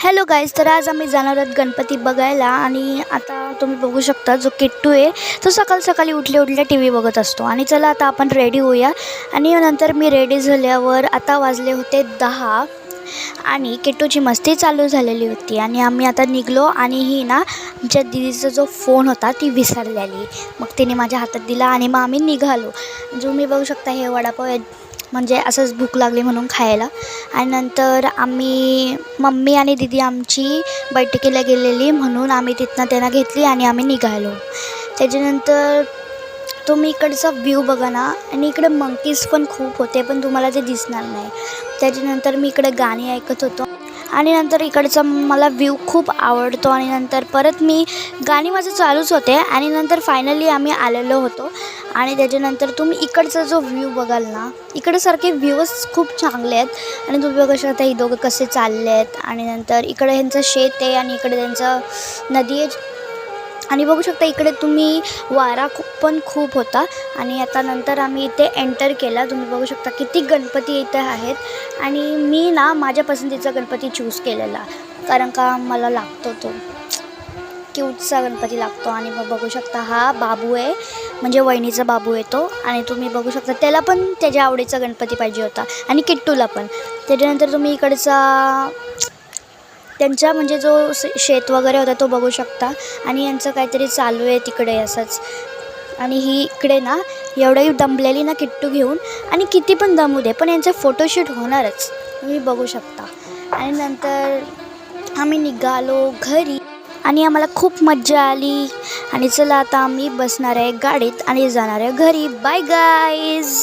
Hello guys, तर आज आम्ही जाणार आहोत गणपती बघायला. आणि आता तुम्ही बघू शकता जो किट्टू आहे तो सकाळी उठल्या टी व्ही बघत असतो. आणि चला आता आपण रेडी होऊया. आणि नंतर मी रेडी झाल्यावर आता वाजले होते 10 आणि किट्टूची मस्ती चालू झालेली होती. आणि आम्ही आता निघलो आणि ही ना आमच्या दीदीचा जो फोन होता ती विसरलेली, मग तिने माझ्या हातात दिला आणि मग आम्ही निघालो. जो मी बघू शकता हे वडापाव म्हणजे असंच भूक लागली म्हणून खायला. आणि नंतर आम्ही मम्मी आणि दीदी आमची बैठकीला गेलेली म्हणून आम्ही तिथनं त्यांना घेतली आणि आम्ही निघालो. त्याच्यानंतर तुम्ही इकडचा व्ह्यू बघा ना, आणि इकडे मंकीज पण खूप होते पण तुम्हाला ते दिसणार नाही. त्याच्यानंतर मी इकडे गाणी ऐकत होतो आणि नंतर इकडचा मला व्ह्यू खूप आवडतो. आणि नंतर परत मी गाणी माझं चालूच होते आणि नंतर फायनली आम्ही आलेलो होतो. आणि त्याच्यानंतर तुम्ही इकडचा जो व्ह्यू बघाल ना, इकडे व्ह्यूज खूप चांगले आहेत. आणि तुम्ही बघू शकता ही दोघं कसे चालले आहेत. आणि नंतर इकडे ह्यांचं शेत आहे आणि इकडे त्यांचं नदी आहे. आणि बघू शकता इकडे तुम्ही वारा पण खूप होता. आणि आता नंतर आम्ही इथे एंटर केला. तुम्ही बघू शकता किती गणपती इथे आहेत. आणि मी ना माझ्या पसंतीचा गणपती चूज केलेला, कारण का मला लागतो तो क्यूटचा गणपती लागतो. आणि मग बघू शकता हा बाबू आहे, म्हणजे वहिनीचा बाबू आहे तो. आणि तुम्ही बघू शकता त्याला पण त्याच्या आवडीचा गणपती पाहिजे होता आणि किट्टूला पण. त्याच्यानंतर तुम्ही इकडचा त्यांचा म्हणजे जो शेत वगैरे होता तो बघू शकता. आणि यांचं काहीतरी चालू आहे तिकडे असंच. आणि ही इकडे ना एवढंही दमलेली ना किट्टू घेऊन, आणि किती पण दमू दे पण यांचे फोटोशूट होणारच, तुम्ही बघू शकता. आणि नंतर आम्ही निघालो घरी आणि आम्हाला खूप मज्जा आली. आणि चला आता आम्ही बसणार आहे गाडीत आणि जाणार आहे घरी. Bye guys.